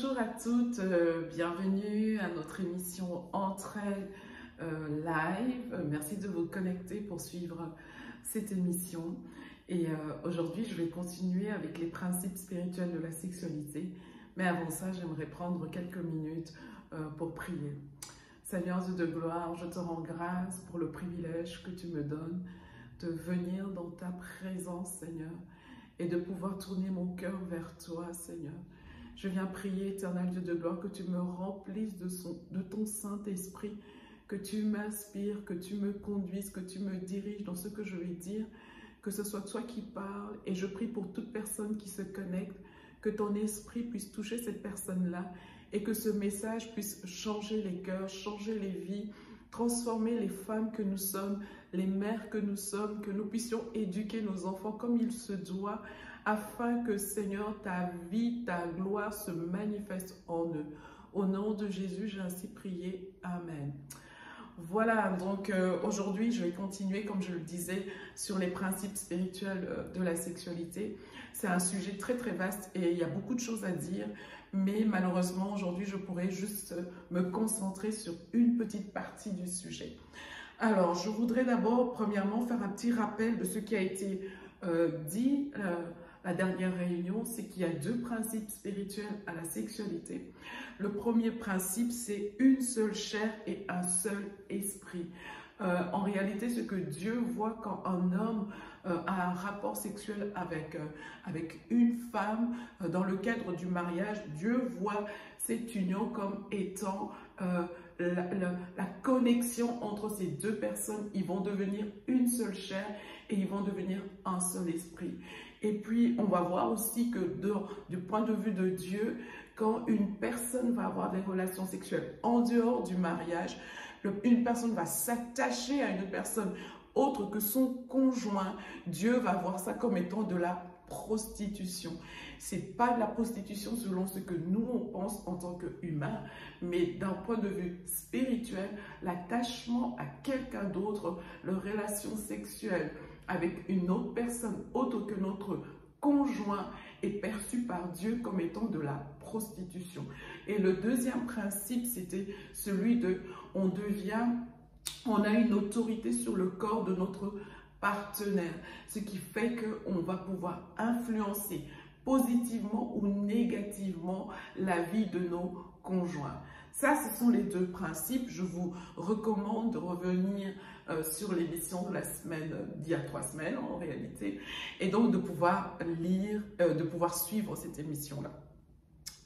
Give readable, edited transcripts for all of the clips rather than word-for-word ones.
Bonjour à toutes, bienvenue à notre émission Entre elles live. Merci de vous connecter pour suivre cette émission. Et aujourd'hui, je vais continuer avec les principes spirituels de la sexualité. Mais avant ça, j'aimerais prendre quelques minutes pour prier. Seigneur Dieu de gloire, je te rends grâce pour le privilège que tu me donnes de venir dans ta présence, Seigneur, et de pouvoir tourner mon cœur vers toi, Seigneur. Je viens prier, éternel Dieu de gloire, que tu me remplisses de ton Saint-Esprit, que tu m'inspires, que tu me conduises, que tu me diriges dans ce que je vais dire, que ce soit toi qui parles. Et je prie pour toute personne qui se connecte, que ton esprit puisse toucher cette personne-là et que ce message puisse changer les cœurs, changer les vies, transformer les femmes que nous sommes, les mères que nous sommes, que nous puissions éduquer nos enfants comme il se doit, afin que, Seigneur, ta vie, ta gloire se manifeste en eux. Au nom de Jésus, j'ai ainsi prié. Amen. Voilà, donc aujourd'hui, je vais continuer, comme je le disais, sur les principes spirituels de la sexualité. C'est un sujet très très vaste et il y a beaucoup de choses à dire, mais malheureusement, aujourd'hui, je pourrais juste me concentrer sur une petite partie du sujet. Alors, je voudrais d'abord, premièrement, faire un petit rappel de ce qui a été dit la dernière réunion, c'est qu'il y a deux principes spirituels à la sexualité. Le premier principe, c'est une seule chair et un seul esprit. En réalité, ce que Dieu voit quand un homme a un rapport sexuel avec une femme dans le cadre du mariage, Dieu voit cette union comme étant la connexion entre ces deux personnes. Ils vont devenir une seule chair et ils vont devenir un seul esprit. Et puis, on va voir aussi que du point de vue de Dieu, quand une personne va avoir des relations sexuelles en dehors du mariage, une personne va s'attacher à une personne autre que son conjoint, Dieu va voir ça comme étant de la prostitution. C'est pas de la prostitution selon ce que nous on pense en tant qu'humains, mais d'un point de vue spirituel, l'attachement à quelqu'un d'autre, leur relation sexuelle avec une autre personne autre que notre conjoint est perçu par Dieu comme étant de la prostitution. Et le deuxième principe, c'était celui de on a une autorité sur le corps de notre partenaire, ce qui fait qu'on va pouvoir influencer positivement ou négativement la vie de nos conjoints. Ça, ce sont les deux principes. Je vous recommande de revenir sur l'émission de la semaine, d'il y a 3 semaines en réalité, et donc de pouvoir lire, de pouvoir suivre cette émission-là.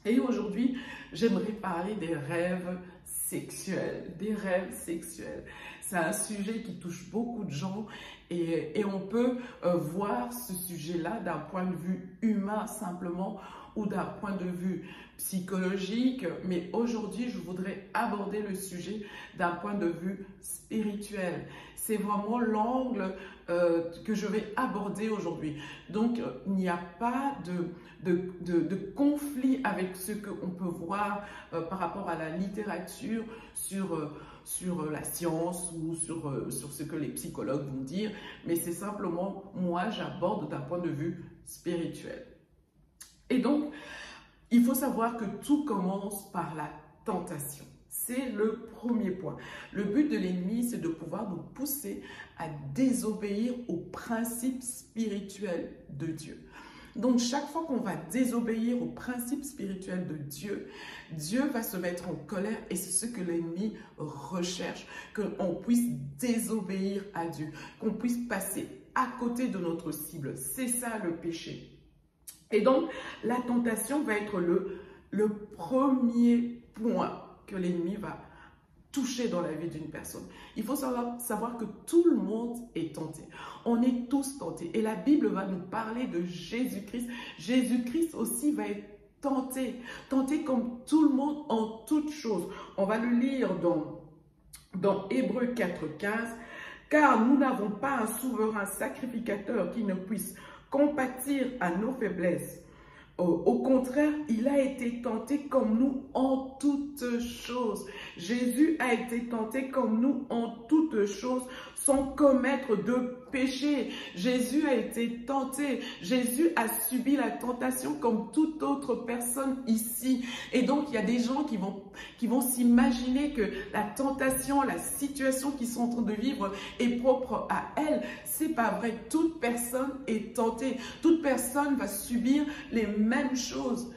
Et aujourd'hui, j'aimerais parler des rêves sexuels, des rêves sexuels. C'est un sujet qui touche beaucoup de gens et on peut voir ce sujet-là d'un point de vue humain simplement ou d'un point de vue psychologique. Mais aujourd'hui, je voudrais aborder le sujet d'un point de vue spirituel. C'est vraiment l'angle que je vais aborder aujourd'hui. Donc, il n'y a pas de conflit avec ce qu'on peut voir par rapport à la littérature sur la science ou sur ce que les psychologues vont dire, mais c'est simplement, moi, j'aborde d'un point de vue spirituel. Et donc, il faut savoir que tout commence par la tentation. C'est le premier point. Le but de l'ennemi, c'est de pouvoir nous pousser à désobéir aux principes spirituels de Dieu. Donc, chaque fois qu'on va désobéir aux principes spirituels de Dieu, Dieu va se mettre en colère et c'est ce que l'ennemi recherche, qu'on puisse désobéir à Dieu, qu'on puisse passer à côté de notre cible. C'est ça le péché. Et donc, la tentation va être le premier point que l'ennemi va toucher dans la vie d'une personne. Il faut savoir que tout le monde est tenté. On est tous tentés. Et la Bible va nous parler de Jésus-Christ. Jésus-Christ aussi va être tenté. Tenté comme tout le monde en toutes choses. On va le lire dans Hébreux 4,15. Car nous n'avons pas un souverain sacrificateur qui ne puisse compatir à nos faiblesses. Au contraire, il a été tenté comme nous en toutes choses. Jésus a été tenté comme nous en toutes choses, sans commettre de péché. Jésus a été tenté. Jésus a subi la tentation comme toute autre personne ici. Et donc, il y a des gens qui vont s'imaginer que la tentation, la situation qu'ils sont en train de vivre est propre à elle. C'est pas vrai. Toute personne est tentée. Toute personne va subir les mêmes choses.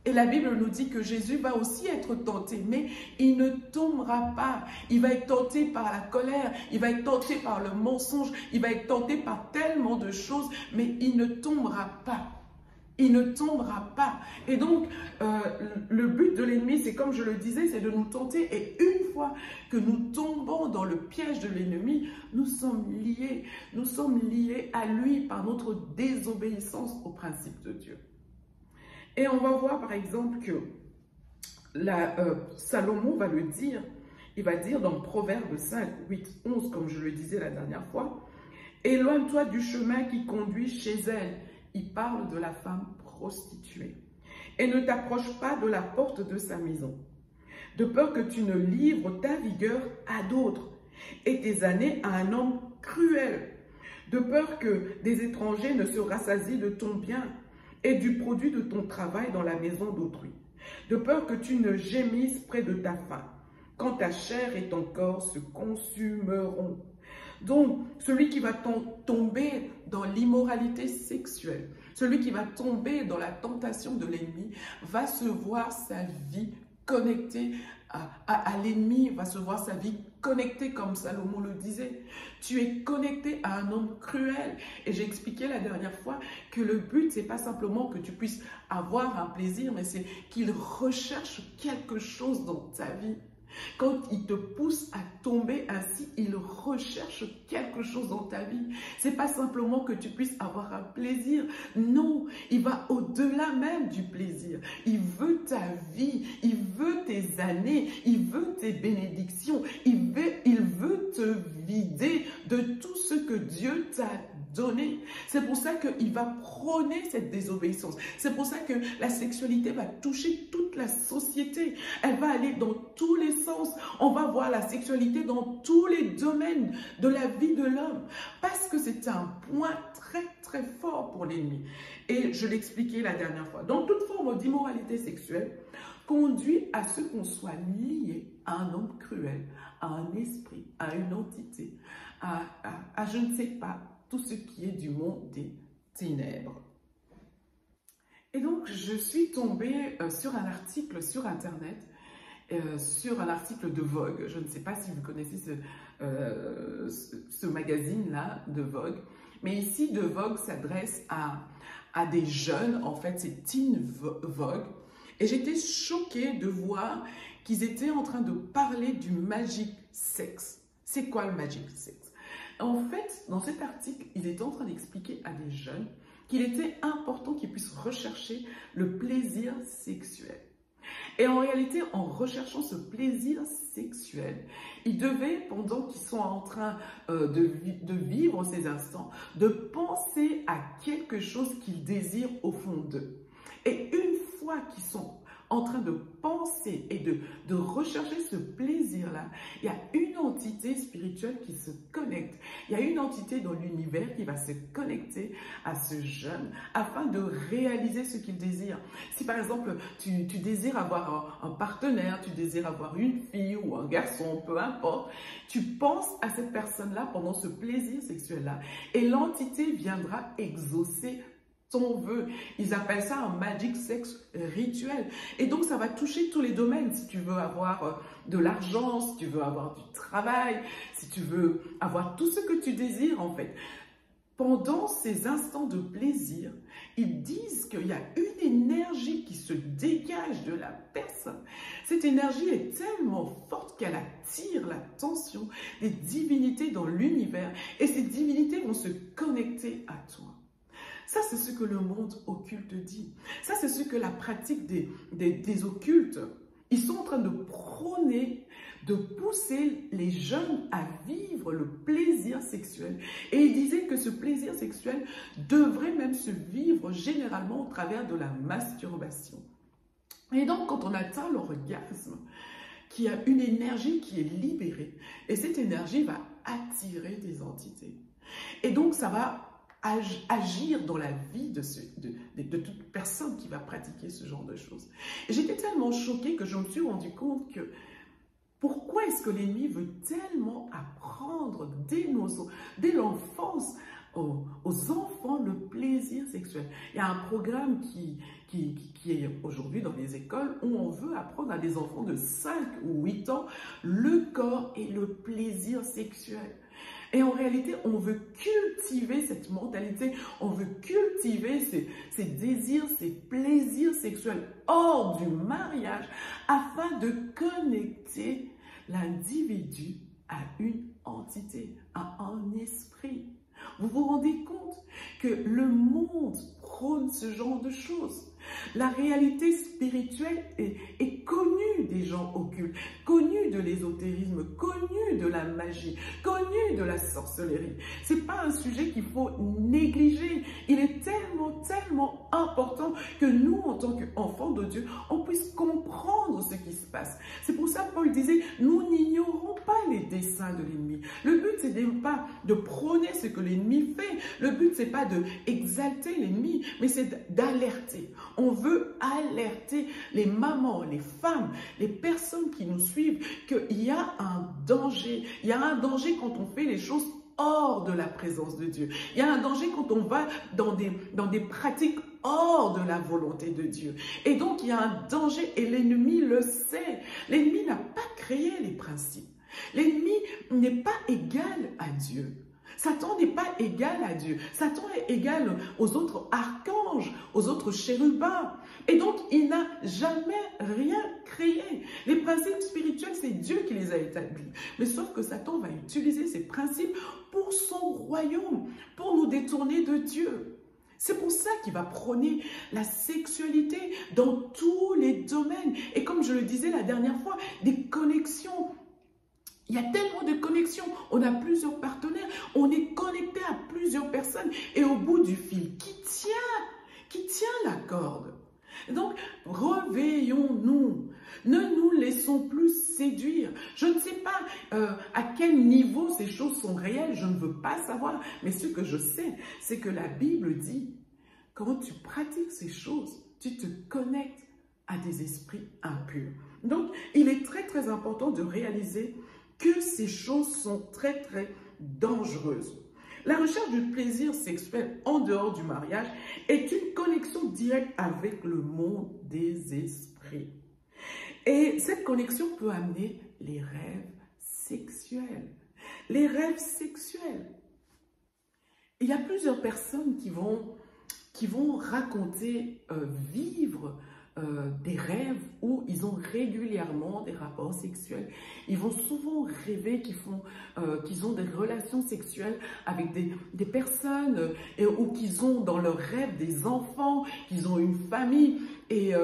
Et la Bible nous dit que Jésus va aussi être tenté, mais il ne tombera pas. Il va être tenté par la colère, il va être tenté par le mensonge, il va être tenté par tellement de choses, mais il ne tombera pas. Il ne tombera pas. Et donc, le but de l'ennemi, c'est comme je le disais, c'est de nous tenter. Et une fois que nous tombons dans le piège de l'ennemi, nous sommes liés. Nous sommes liés à lui par notre désobéissance au principe de Dieu. Et on va voir par exemple que Salomon va le dire, il va dire dans Proverbe 5, 8, 11, comme je le disais la dernière fois, « Éloigne-toi du chemin qui conduit chez elle. » Il parle de la femme prostituée. « Et ne t'approche pas de la porte de sa maison, de peur que tu ne livres ta vigueur à d'autres et tes années à un homme cruel, de peur que des étrangers ne se rassasient de ton bien, et du produit de ton travail dans la maison d'autrui, de peur que tu ne gémisses près de ta faim, quand ta chair et ton corps se consumeront. » Donc, celui qui va tomber dans l'immoralité sexuelle, celui qui va tomber dans la tentation de l'ennemi, va se voir sa vie connectée à l'ennemi, va se voir sa vie connectée comme Salomon le disait. Tu es connecté à un homme cruel. Et j'ai expliqué la dernière fois que le but, c'est pas simplement que tu puisses avoir un plaisir, mais c'est qu'il recherche quelque chose dans ta vie. Quand il te pousse à tomber ainsi, il recherche quelque chose dans ta vie. C'est pas simplement que tu puisses avoir un plaisir. Non, il va au-delà même du plaisir. Il veut ta vie, il veut tes années, il veut tes bénédictions. Il veut te vider de tout ce que Dieu t'a donné. C'est pour ça qu'il va prôner cette désobéissance. C'est pour ça que la sexualité va toucher toute la société. Elle va aller dans tous les sens. On va voir la sexualité dans tous les domaines de la vie de l'homme. Parce que c'est un point très très fort pour l'ennemi. Et je l'expliquais la dernière fois. Donc toute forme d'immoralité sexuelle conduit à ce qu'on soit lié à un homme cruel, à un esprit, à une entité, à je ne sais pas, tout ce qui est du monde des ténèbres. Et donc, je suis tombée sur un article sur Internet, sur un article de Vogue. Je ne sais pas si vous connaissez ce magazine-là de Vogue. Mais ici, de Vogue s'adresse à des jeunes. En fait, c'est Teen Vogue. Et j'étais choquée de voir qu'ils étaient en train de parler du magic sex. C'est quoi le magic sex? En fait, dans cet article, il est en train d'expliquer à des jeunes qu'il était important qu'ils puissent rechercher le plaisir sexuel. Et en réalité, en recherchant ce plaisir sexuel, ils devaient, pendant qu'ils sont en train de vivre ces instants, de penser à quelque chose qu'ils désirent au fond d'eux. Et une fois qu'ils sont en train de penser et de rechercher ce plaisir-là, il y a une entité spirituelle qui se connecte. Il y a une entité dans l'univers qui va se connecter à ce jeune afin de réaliser ce qu'il désire. Si par exemple, tu désires avoir un partenaire, tu désires avoir une fille ou un garçon, peu importe, tu penses à cette personne-là pendant ce plaisir sexuel-là et l'entité viendra exaucer ton vœu. Ils appellent ça un magic sex rituel. Et donc, ça va toucher tous les domaines. Si tu veux avoir de l'argent, si tu veux avoir du travail, si tu veux avoir tout ce que tu désires, en fait. Pendant ces instants de plaisir, ils disent qu'il y a une énergie qui se dégage de la personne. Cette énergie est tellement forte qu'elle attire l'attention des divinités dans l'univers. Et ces divinités vont se connecter à toi. Ça, c'est ce que le monde occulte dit. Ça, c'est ce que la pratique des occultes, ils sont en train de prôner, de pousser les jeunes à vivre le plaisir sexuel. Et ils disaient que ce plaisir sexuel devrait même se vivre généralement au travers de la masturbation. Et donc, quand on atteint l'orgasme, qu'il y a une énergie qui est libérée, et cette énergie va attirer des entités. Et donc, ça va agir dans la vie de toute personne qui va pratiquer ce genre de choses. Et j'étais tellement choquée que je me suis rendu compte que pourquoi est-ce que l'ennemi veut tellement apprendre dès l'enfance aux enfants le plaisir sexuel? Il y a un programme qui est aujourd'hui dans les écoles où on veut apprendre à des enfants de 5 ou 8 ans le corps et le plaisir sexuel. Et en réalité, on veut cultiver cette mentalité, on veut cultiver ces désirs, ces plaisirs sexuels hors du mariage afin de connecter l'individu à une entité, à un esprit. Vous vous rendez compte que le monde prône ce genre de choses? La réalité spirituelle est connue des gens occultes, connue de l'ésotérisme, connue de la magie, connue de la sorcellerie. Ce n'est pas un sujet qu'il faut négliger. Il est tellement, tellement important que nous, en tant qu'enfants de Dieu, on puisse comprendre ce qui se passe. C'est pour ça que Paul disait, nous n'ignorons pas les desseins de l'ennemi. Le but, c'est pas de prôner ce que l'ennemi fait. Le but, c'est pas de exalter l'ennemi, mais c'est d'alerter. On veut alerter les mamans, les femmes, les personnes qui nous suivent qu'il y a un danger. Il y a un danger quand on fait les choses hors de la présence de Dieu. Il y a un danger quand on va dans des pratiques hors de la volonté de Dieu. Et donc, il y a un danger et l'ennemi le sait. L'ennemi n'a pas créé les principes. L'ennemi n'est pas égal à Dieu. Satan n'est pas égal à Dieu. Satan est égal aux autres archanges, aux autres chérubins. Et donc, il n'a jamais rien créé. Les principes spirituels, c'est Dieu qui les a établis. Mais sauf que Satan va utiliser ces principes pour son royaume, pour nous détourner de Dieu. C'est pour ça qu'il va prôner la sexualité dans tous les domaines. Et comme je le disais la dernière fois, des connexions. Il y a tellement de connexions, on a plusieurs partenaires, on est connecté à plusieurs personnes et au bout du fil, qui tient la corde? Donc, réveillons-nous, ne nous laissons plus séduire. Je ne sais pas à quel niveau ces choses sont réelles, je ne veux pas savoir, mais ce que je sais, c'est que la Bible dit, quand tu pratiques ces choses, tu te connectes à des esprits impurs. Donc, il est très très important de réaliser que ces choses sont très, très dangereuses. La recherche du plaisir sexuel en dehors du mariage est une connexion directe avec le monde des esprits. Et cette connexion peut amener les rêves sexuels. Les rêves sexuels. Il y a plusieurs personnes qui vont raconter, vivre des rêves où ils ont régulièrement des rapports sexuels. Ils vont souvent rêver qu'ils ont des relations sexuelles avec des personnes ou qu'ils ont dans leurs rêves des enfants, qu'ils ont une famille. Et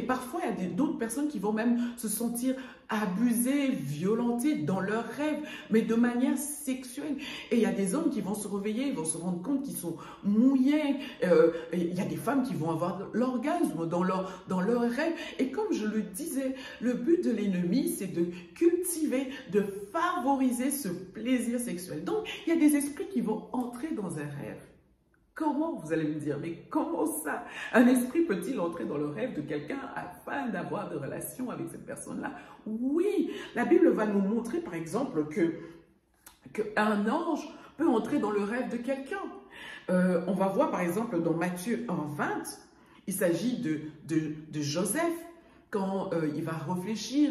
parfois, il y a d'autres personnes qui vont même se sentir abusées, violentées dans leurs rêves, mais de manière sexuelle. Et il y a des hommes qui vont se réveiller, ils vont se rendre compte qu'ils sont mouillés. Il y a des femmes qui vont avoir l'orgasme dans leurs rêves. Et comme je le disais, le but de l'ennemi, c'est de cultiver, de favoriser ce plaisir sexuel. Donc, il y a des esprits qui vont entrer dans un rêve. Comment, vous allez me dire, mais comment ça? Un esprit peut-il entrer dans le rêve de quelqu'un afin d'avoir des relations avec cette personne-là? Oui, la Bible va nous montrer par exemple qu'un ange peut entrer dans le rêve de quelqu'un. On va voir par exemple dans Matthieu 1,20, il s'agit de Joseph. Quand il va réfléchir,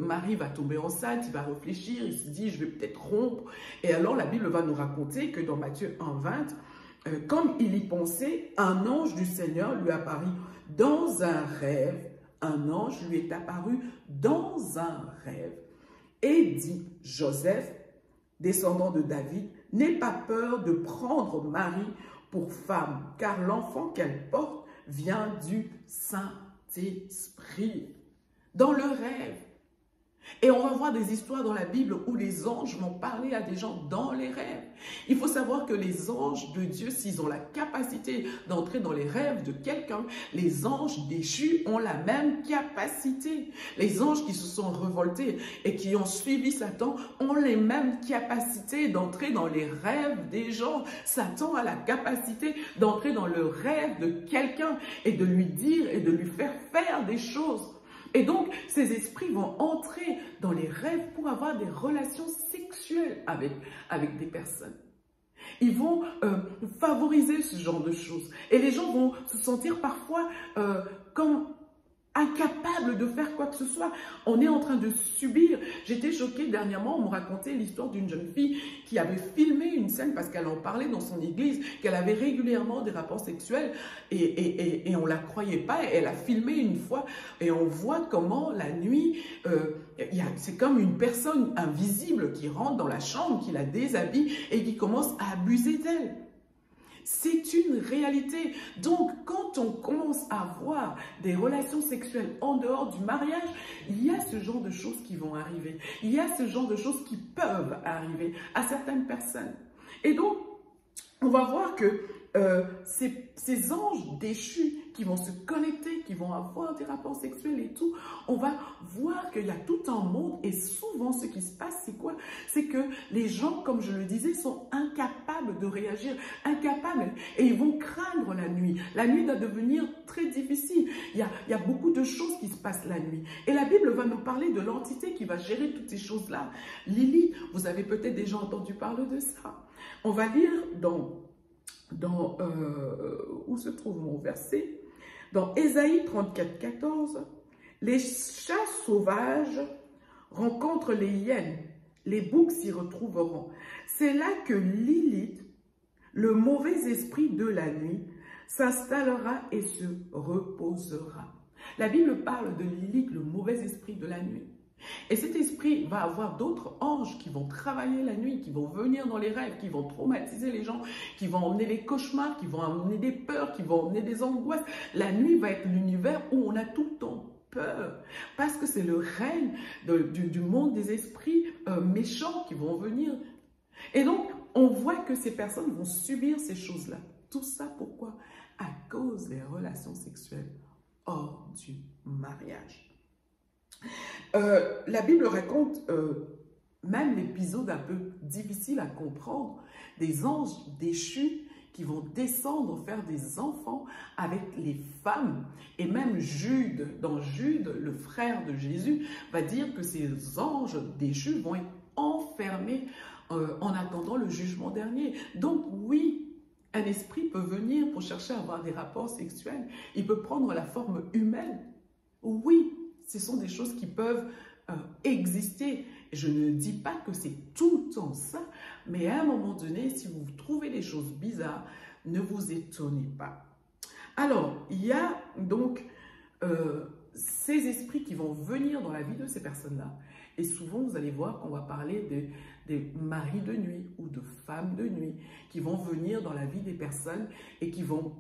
Marie va tomber enceinte, il va réfléchir, il se dit, je vais peut-être rompre. Et alors, la Bible va nous raconter que dans Matthieu 1,20, comme il y pensait, un ange du Seigneur lui apparut dans un rêve. Un ange lui est apparu dans un rêve et dit, Joseph, descendant de David, n'aie pas peur de prendre Marie pour femme, car l'enfant qu'elle porte vient du Saint-Esprit. Dans le rêve. Et on va voir des histoires dans la Bible où les anges vont parler à des gens dans les rêves. Il faut savoir que les anges de Dieu, s'ils ont la capacité d'entrer dans les rêves de quelqu'un, les anges déchus ont la même capacité. Les anges qui se sont révoltés et qui ont suivi Satan ont les mêmes capacités d'entrer dans les rêves des gens. Satan a la capacité d'entrer dans le rêve de quelqu'un et de lui dire et de lui faire faire des choses. Et donc, ces esprits vont entrer dans les rêves pour avoir des relations sexuelles avec des personnes. Ils vont favoriser ce genre de choses. Et les gens vont se sentir parfois comme incapables de faire quoi que ce soit. On est en train de subir. J'étais choquée dernièrement, on me racontait l'histoire d'une jeune fille qui avait filmé une scène parce qu'elle en parlait dans son église, qu'elle avait régulièrement des rapports sexuels et on ne la croyait pas. Elle a filmé une fois et on voit comment la nuit, c'est comme une personne invisible qui rentre dans la chambre, qui la déshabille et qui commence à abuser d'elle. C'est une réalité. Donc, quand on commence à avoir des relations sexuelles en dehors du mariage, il y a ce genre de choses qui vont arriver. Il y a ce genre de choses qui peuvent arriver à certaines personnes. Et donc, on va voir que ces anges déchus qui vont se connecter, qui vont avoir des rapports sexuels et tout, on va voir qu'il y a tout un monde et souvent ce qui se passe, c'est quoi? C'est que les gens, comme je le disais, sont incapables de réagir, incapables et ils vont craindre la nuit. La nuit va devenir très difficile. Il y a beaucoup de choses qui se passent la nuit. Et la Bible va nous parler de l'entité qui va gérer toutes ces choses-là. Lilith, vous avez peut-être déjà entendu parler de ça. On va lire où se trouve mon verset? Dans Ésaïe 34, 14, les chats sauvages rencontrent les hyènes, les boucs s'y retrouveront. C'est là que Lilith, le mauvais esprit de la nuit, s'installera et se reposera. La Bible parle de Lilith, le mauvais esprit de la nuit. Et cet esprit va avoir d'autres anges qui vont travailler la nuit, qui vont venir dans les rêves, qui vont traumatiser les gens, qui vont emmener des cauchemars, qui vont emmener des peurs, qui vont emmener des angoisses. La nuit va être l'univers où on a tout le temps peur, parce que c'est le règne du monde des esprits méchants qui vont venir. Et donc, on voit que ces personnes vont subir ces choses-là. Tout ça, pourquoi? À cause des relations sexuelles hors du mariage. La Bible raconte même l'épisode un peu difficile à comprendre des anges déchus qui vont descendre faire des enfants avec les femmes. Et même Jude, dans Jude, le frère de Jésus, va dire que ces anges déchus vont être enfermés en attendant le jugement dernier. Donc oui, un esprit peut venir pour chercher à avoir des rapports sexuels. Il peut prendre la forme humaine. Oui, ce sont des choses qui peuvent exister. Je ne dis pas que c'est tout le temps ça, mais à un moment donné, si vous trouvez des choses bizarres, ne vous étonnez pas. Alors, il y a donc ces esprits qui vont venir dans la vie de ces personnes-là. Et souvent, vous allez voir qu'on va parler des maris de nuit ou de femmes de nuit qui vont venir dans la vie des personnes et qui vont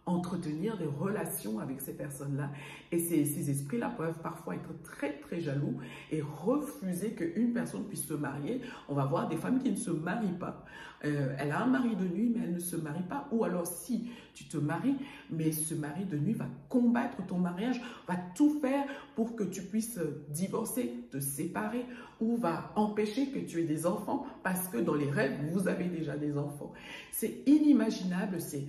entretenir des relations avec ces personnes-là. Et ces esprits-là peuvent parfois être très, très jaloux et refuser qu'une personne puisse se marier. On va voir des femmes qui ne se marient pas. Elle a un mari de nuit, mais elle ne se marie pas. Ou alors, si tu te maries, mais ce mari de nuit va combattre ton mariage, va tout faire pour que tu puisses divorcer, te séparer, ou va empêcher que tu aies des enfants parce que dans les rêves, vous avez déjà des enfants. C'est inimaginable, c'est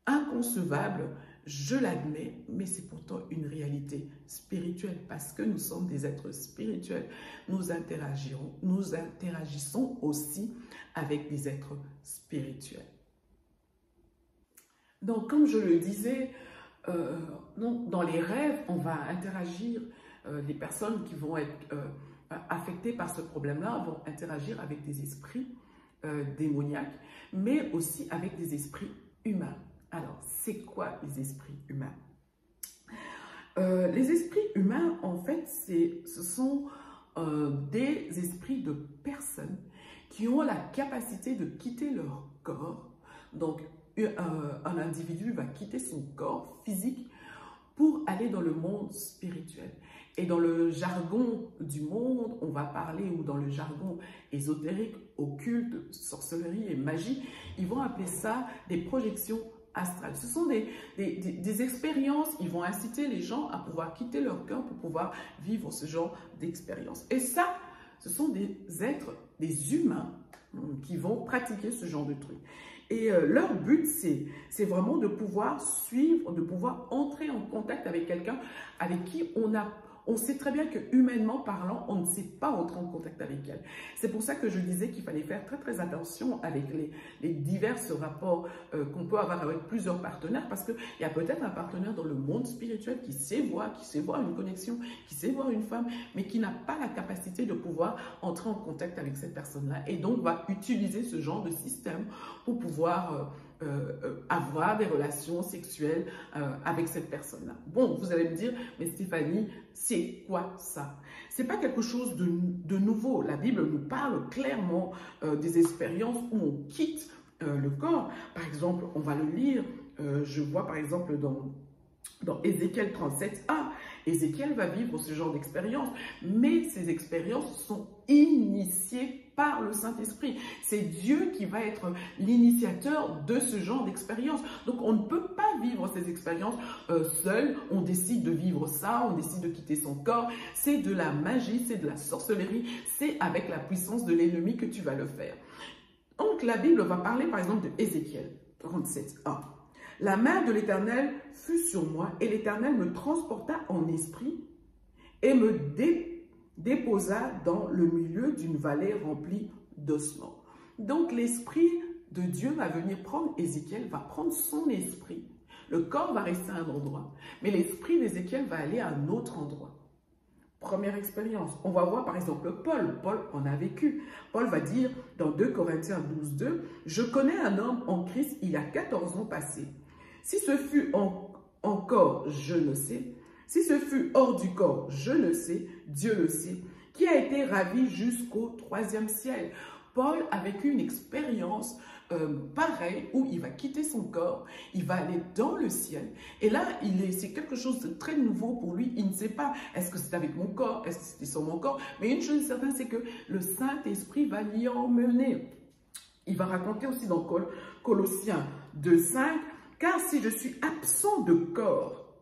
inconcevable, je l'admets, mais c'est pourtant une réalité spirituelle parce que nous sommes des êtres spirituels. Nous interagissons aussi avec des êtres spirituels. Donc, comme je le disais, dans les rêves, on va interagir, les personnes qui vont être affectées par ce problème-là vont interagir avec des esprits démoniaques, mais aussi avec des esprits humains. Alors, c'est quoi les esprits humains? Les esprits humains, en fait, ce sont des esprits de personnes qui ont la capacité de quitter leur corps. Donc, un individu va quitter son corps physique pour aller dans le monde spirituel. Et dans le jargon du monde, on va parler, ou dans le jargon ésotérique, occulte, sorcellerie et magie, ils vont appeler ça des projections astrales. Ce sont des expériences, ils vont inciter les gens à pouvoir quitter leur cœur pour pouvoir vivre ce genre d'expérience. Et ça, ce sont des êtres, des humains qui vont pratiquer ce genre de truc. Et leur but, c'est vraiment de pouvoir suivre, de pouvoir entrer en contact avec quelqu'un avec qui on sait très bien que humainement parlant, on ne sait pas entrer en contact avec elle. C'est pour ça que je disais qu'il fallait faire très très attention avec les divers rapports qu'on peut avoir avec plusieurs partenaires, parce qu'il y a peut-être un partenaire dans le monde spirituel qui sait voir une connexion, qui sait voir une femme, mais qui n'a pas la capacité de pouvoir entrer en contact avec cette personne-là, et donc va utiliser ce genre de système pour pouvoir avoir des relations sexuelles avec cette personne-là. Bon, vous allez me dire, mais Stéphanie, c'est quoi ça? C'est pas quelque chose de nouveau. La Bible nous parle clairement des expériences où on quitte le corps. Par exemple, on va le lire, je vois par exemple dans Ézéchiel 37a, Ézéchiel va vivre ce genre d'expérience, mais ces expériences sont initiées par le Saint-Esprit. C'est Dieu qui va être l'initiateur de ce genre d'expérience. Donc, on ne peut pas vivre ces expériences seul. On décide de vivre ça, on décide de quitter son corps. C'est de la magie, c'est de la sorcellerie, c'est avec la puissance de l'ennemi que tu vas le faire. Donc, la Bible va parler, par exemple, de Ézéchiel 37:1. La main de l'Éternel fut sur moi, et l'Éternel me transporta en esprit et me déposa dans le milieu d'une vallée remplie d'ossements. Donc l'esprit de Dieu va venir prendre Ézéchiel, va prendre son esprit. Le corps va rester à un endroit, mais l'esprit d'Ézéchiel va aller à un autre endroit. Première expérience. On va voir par exemple Paul. Paul en a vécu. Paul va dire dans 2 Corinthiens 12:2, « Je connais un homme en Christ il y a 14 ans passés. Si ce fut encore, je ne sais. Si ce fut hors du corps, je ne sais. Dieu le sait. Qui a été ravi jusqu'au 3e ciel. » Paul a vécu une expérience pareille où il va quitter son corps, il va aller dans le ciel. Et là, c'est quelque chose de très nouveau pour lui. Il ne sait pas, est-ce que c'est avec mon corps, est-ce que c'était sur mon corps. Mais une chose certaine, c'est que le Saint-Esprit va l'y emmener. Il va raconter aussi dans Colossiens 2:5, « Car si je suis absent de corps,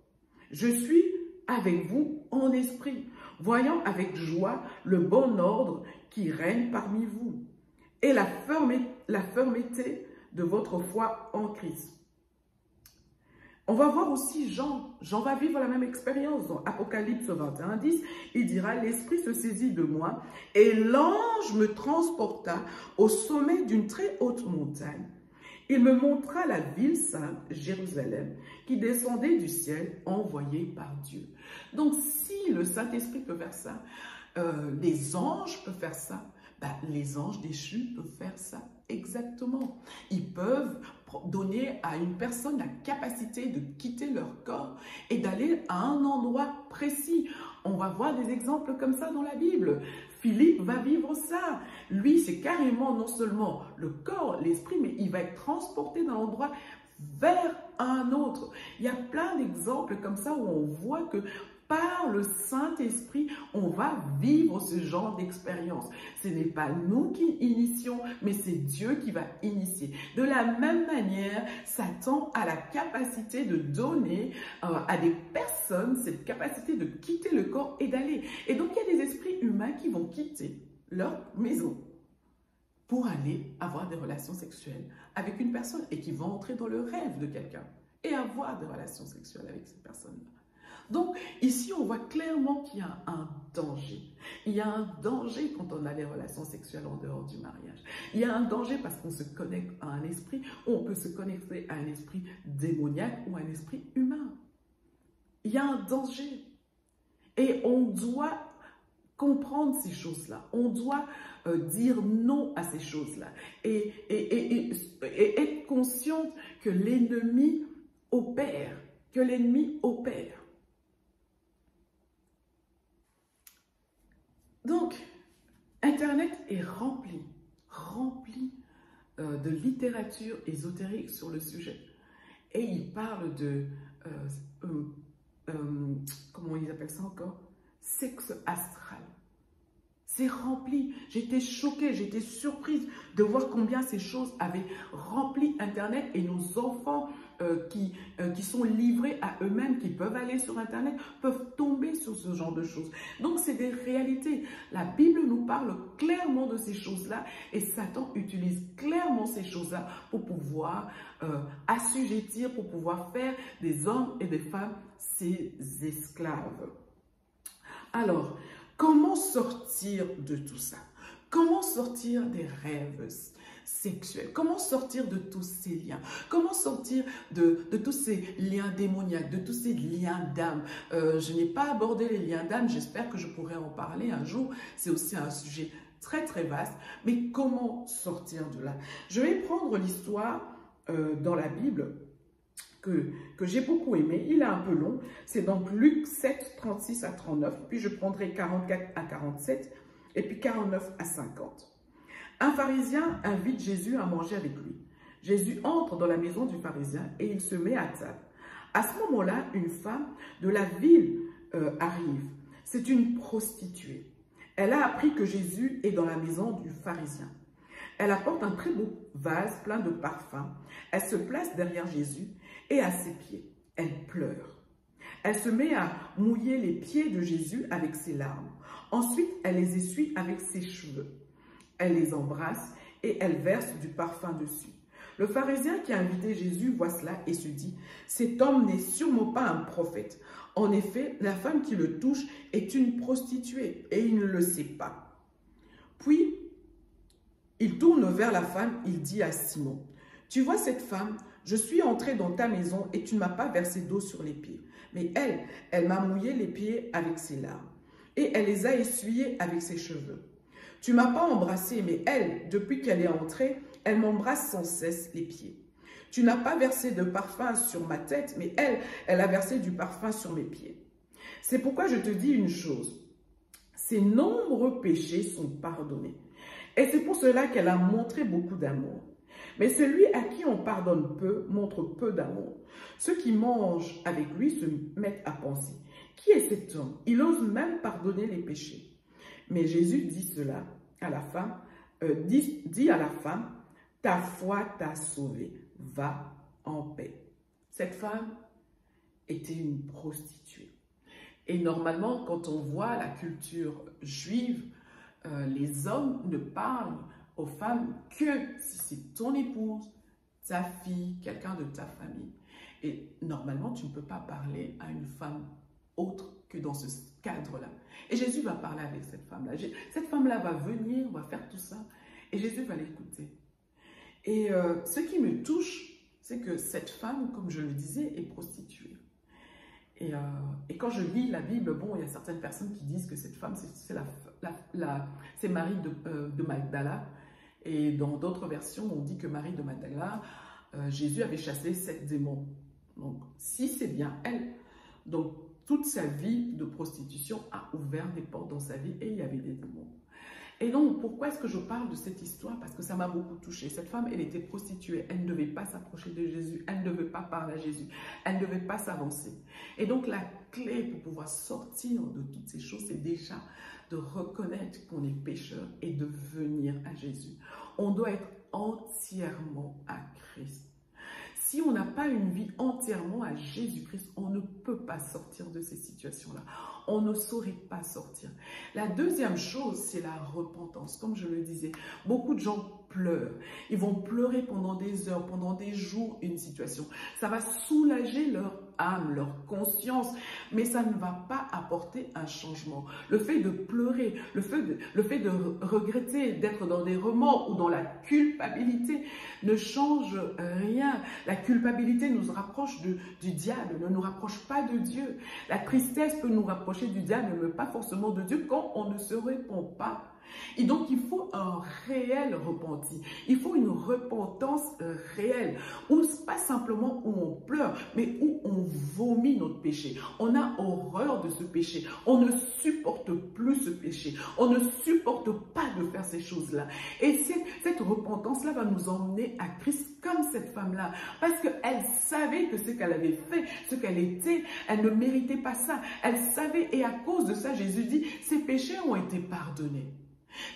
je suis avec vous en esprit, voyant avec joie le bon ordre qui règne parmi vous, et la fermeté de votre foi en Christ. » On va voir aussi Jean. Jean va vivre la même expérience. Dans Apocalypse 21:10, il dira, « L'Esprit se saisit de moi, et l'ange me transporta au sommet d'une très haute montagne. Il me montra la ville sainte, Jérusalem, qui descendait du ciel, envoyée par Dieu. » Donc, si le Saint-Esprit peut faire ça, les anges peuvent faire ça, les anges déchus peuvent faire ça. Exactement. Ils peuvent donner à une personne la capacité de quitter leur corps et d'aller à un endroit précis. On va voir des exemples comme ça dans la Bible. Philippe va vivre ça. Lui, c'est carrément non seulement le corps, l'esprit, mais il va être transporté d'un endroit vers un autre. Il y a plein d'exemples comme ça où on voit que par le Saint-Esprit, on va vivre ce genre d'expérience. Ce n'est pas nous qui initions, mais c'est Dieu qui va initier. De la même manière, Satan a la capacité de donner à des personnes cette capacité de quitter le corps et d'aller. Et donc, il y a des esprits humains qui vont quitter leur maison pour aller avoir des relations sexuelles avec une personne et qui vont entrer dans le rêve de quelqu'un et avoir des relations sexuelles avec cette personne-là. Donc, ici, on voit clairement qu'il y a un danger. Il y a un danger quand on a des relations sexuelles en dehors du mariage. Il y a un danger parce qu'on se connecte à un esprit, ou on peut se connecter à un esprit démoniaque ou à un esprit humain. Il y a un danger. Et on doit comprendre ces choses-là. On doit dire non à ces choses-là. Et être consciente que l'ennemi opère. Que l'ennemi opère. Donc, Internet est rempli de littérature ésotérique sur le sujet. Et il parle de comment ils appellent ça encore? Sexe astral. C'est rempli. J'étais choquée, j'étais surprise de voir combien ces choses avaient rempli Internet et nos enfants qui sont livrés à eux-mêmes, qui peuvent aller sur Internet, peuvent tomber sur ce genre de choses. Donc, c'est des réalités. La Bible nous parle clairement de ces choses-là et Satan utilise clairement ces choses-là pour pouvoir assujettir, pour pouvoir faire des hommes et des femmes ses esclaves. Alors, comment sortir de tout ça? Comment sortir des rêves sexuels? Comment sortir de tous ces liens? Comment sortir de tous ces liens démoniaques, de tous ces liens d'âme? Je n'ai pas abordé les liens d'âme, j'espère que je pourrai en parler un jour. C'est aussi un sujet très très vaste. Mais comment sortir de là? Je vais prendre l'histoire dans la Bible que j'ai beaucoup aimé. Il est un peu long. C'est donc Luc 7, 36 à 39. Puis je prendrai 44 à 47 et puis 49 à 50. Un pharisien invite Jésus à manger avec lui. Jésus entre dans la maison du pharisien et il se met à table. À ce moment-là, une femme de la ville arrive. C'est une prostituée. Elle a appris que Jésus est dans la maison du pharisien. Elle apporte un très beau vase plein de parfums. Elle se place derrière Jésus et à ses pieds. Elle pleure. Elle se met à mouiller les pieds de Jésus avec ses larmes. Ensuite, elle les essuie avec ses cheveux. Elle les embrasse et elle verse du parfum dessus. Le pharisien qui a invité Jésus voit cela et se dit, « Cet homme n'est sûrement pas un prophète. En effet, la femme qui le touche est une prostituée et il ne le sait pas. » Puis, il tourne vers la femme, il dit à Simon, « Tu vois cette femme, je suis entré dans ta maison et tu ne m'as pas versé d'eau sur les pieds. Mais elle m'a mouillé les pieds avec ses larmes et elle les a essuyés avec ses cheveux. Tu ne m'as pas embrassé, mais elle, depuis qu'elle est entrée, elle m'embrasse sans cesse les pieds. Tu n'as pas versé de parfum sur ma tête, mais elle a versé du parfum sur mes pieds. C'est pourquoi je te dis une chose, ses nombreux péchés sont pardonnés. Et c'est pour cela qu'elle a montré beaucoup d'amour. Mais celui à qui on pardonne peu montre peu d'amour. Ceux qui mangent avec lui se mettent à penser, qui est cet homme? Il ose même pardonner les péchés. Mais Jésus dit cela à la femme, dit à la femme, ta foi t'a sauvée, va en paix. Cette femme était une prostituée. Et normalement, quand on voit la culture juive, les hommes ne parlent aux femmes que si c'est ton épouse, ta fille, quelqu'un de ta famille. Et normalement, tu ne peux pas parler à une femme autre que dans ce cadre-là. Et Jésus va parler avec cette femme-là. Cette femme-là va venir, va faire tout ça, et Jésus va l'écouter. Et ce qui me touche, c'est que cette femme, comme je le disais, est prostituée. Et quand je lis la Bible, bon, il y a certaines personnes qui disent que cette femme, c'est Marie de Magdala. Et dans d'autres versions, on dit que Marie de Magdala, Jésus avait chassé 7 démons. Donc, si c'est bien elle, donc toute sa vie de prostitution a ouvert des portes dans sa vie et il y avait des démons. Et donc, pourquoi est-ce que je parle de cette histoire? Parce que ça m'a beaucoup touchée. Cette femme, elle était prostituée. Elle ne devait pas s'approcher de Jésus. Elle ne devait pas parler à Jésus. Elle ne devait pas s'avancer. Et donc, la clé pour pouvoir sortir de toutes ces choses, c'est déjà de reconnaître qu'on est pécheur et de venir à Jésus. On doit être entièrement à Christ. Si on n'a pas une vie entièrement à Jésus-Christ, on ne peut pas sortir de ces situations-là. On ne saurait pas sortir. La deuxième chose, c'est la repentance. Comme je le disais, beaucoup de gens pleurent. Ils vont pleurer pendant des heures, pendant des jours, une situation. Ça va soulager leur âme, leur conscience, mais ça ne va pas apporter un changement. Le fait de pleurer, le fait de regretter, d'être dans des remords ou dans la culpabilité ne change rien. La culpabilité nous rapproche du diable, ne nous rapproche pas de Dieu. La tristesse peut nous rapprocher du diable, mais pas forcément de Dieu quand on ne se répand pas Et donc, il faut un réel repenti. Il faut une repentance réelle. Où pas simplement où on pleure, mais où on vomit notre péché. On a horreur de ce péché. On ne supporte plus ce péché. On ne supporte pas de faire ces choses-là. Et cette repentance-là va nous emmener à Christ comme cette femme-là. Parce qu'elle savait que ce qu'elle avait fait, ce qu'elle était, elle ne méritait pas ça. Elle savait et à cause de ça, Jésus dit, ses péchés ont été pardonnés.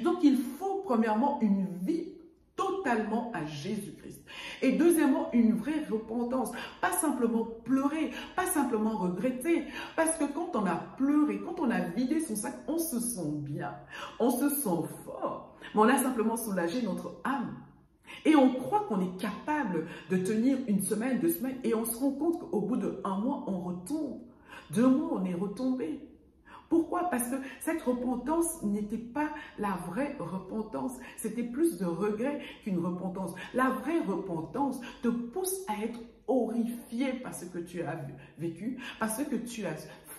Donc, il faut premièrement une vie totalement à Jésus-Christ. Et deuxièmement, une vraie repentance. Pas simplement pleurer, pas simplement regretter. Parce que quand on a pleuré, quand on a vidé son sac, on se sent bien, on se sent fort. Mais on a simplement soulagé notre âme. Et on croit qu'on est capable de tenir une semaine, 2 semaines, et on se rend compte qu'au bout d'1 mois, on retombe. 2 mois, on est retombé. Pourquoi? Parce que cette repentance n'était pas la vraie repentance. C'était plus de regret qu'une repentance. La vraie repentance te pousse à être horrifié par ce que tu as vécu, par ce que tu as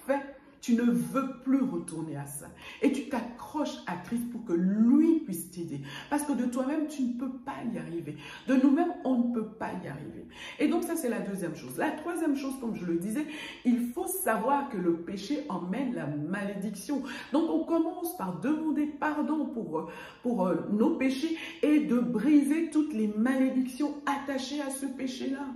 fait. Tu ne veux plus retourner à ça. Et tu t'accroches à Christ pour que lui puisse t'aider. Parce que de toi-même, tu ne peux pas y arriver. De nous-mêmes, on ne peut pas y arriver. Et donc ça, c'est la deuxième chose. La troisième chose, comme je le disais, il faut savoir que le péché emmène la malédiction. Donc on commence par demander pardon pour nos péchés et de briser toutes les malédictions attachées à ce péché-là.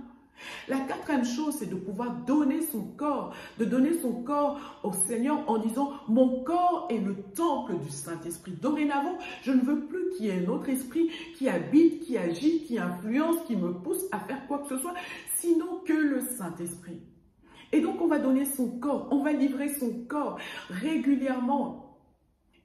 La quatrième chose, c'est de pouvoir donner son corps, de donner son corps au Seigneur en disant « Mon corps est le temple du Saint-Esprit. Dorénavant, je ne veux plus qu'il y ait un autre esprit qui habite, qui agit, qui influence, qui me pousse à faire quoi que ce soit, sinon que le Saint-Esprit. » Et donc, on va donner son corps, on va livrer son corps régulièrement.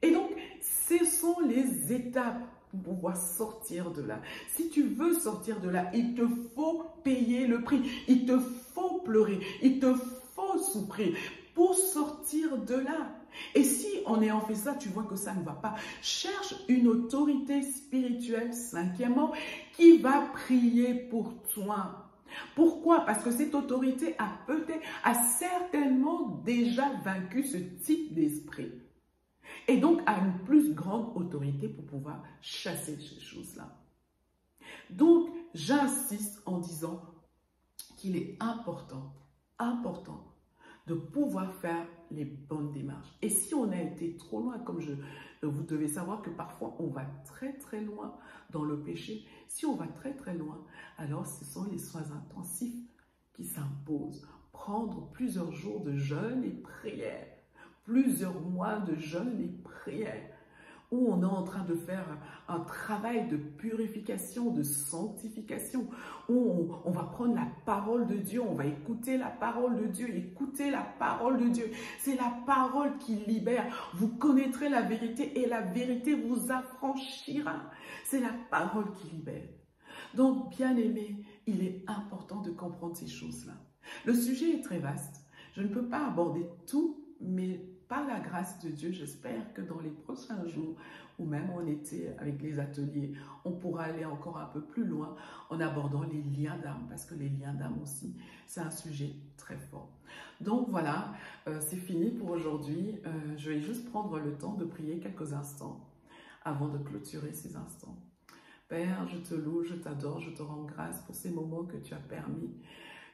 Et donc, ce sont les étapes pour pouvoir sortir de là. Si tu veux sortir de là, il te faut payer le prix. Il te faut pleurer. Il te faut souffrir pour sortir de là. Et si en ayant fait ça, tu vois que ça ne va pas, cherche une autorité spirituelle, cinquièmement, qui va prier pour toi. Pourquoi? Parce que cette autorité a certainement déjà vaincu ce type d'esprit. Et donc a une plus grande autorité pour pouvoir chasser ces choses-là. Donc, j'insiste en disant qu'il est important de pouvoir faire les bonnes démarches. Et si on a été trop loin, comme vous devez savoir que parfois on va très très loin dans le péché, si on va très très loin, alors ce sont les soins intensifs qui s'imposent. Prendre plusieurs jours de jeûne et prière. Plusieurs mois de jeûne et prière, où on est en train de faire un travail de purification, de sanctification, où on va prendre la parole de Dieu, on va écouter la parole de Dieu, écouter la parole de Dieu. C'est la parole qui libère. Vous connaîtrez la vérité et la vérité vous affranchira. C'est la parole qui libère. Donc, bien aimé, il est important de comprendre ces choses-là. Le sujet est très vaste. Je ne peux pas aborder tout, mais par la grâce de Dieu, j'espère que dans les prochains jours, ou même en été avec les ateliers, on pourra aller encore un peu plus loin en abordant les liens d'âme, parce que les liens d'âme aussi, c'est un sujet très fort. Donc voilà, c'est fini pour aujourd'hui. Je vais juste prendre le temps de prier quelques instants avant de clôturer ces instants. Père, je te loue, je t'adore, je te rends grâce pour ces moments que tu as permis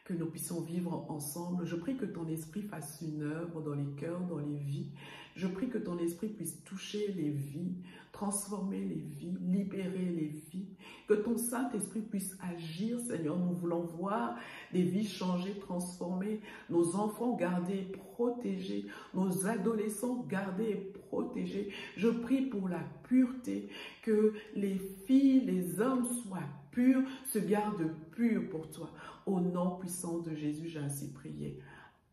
que nous puissions vivre ensemble. Je prie que ton esprit fasse une œuvre dans les cœurs, dans les vies. Je prie que ton esprit puisse toucher les vies, transformer les vies, libérer les vies. Que ton Saint-Esprit puisse agir, Seigneur. Nous voulons voir des vies changées, transformées, nos enfants gardés, protégés, nos adolescents gardés et protégés. Je prie pour la pureté, que les filles, les hommes soient purs, se gardent purs pour toi. Au nom puissant de Jésus, j'ai ainsi prié.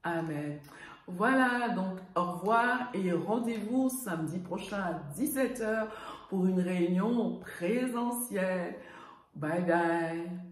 Amen. Voilà, donc au revoir et rendez-vous samedi prochain à 17 h pour une réunion présentielle. Bye bye.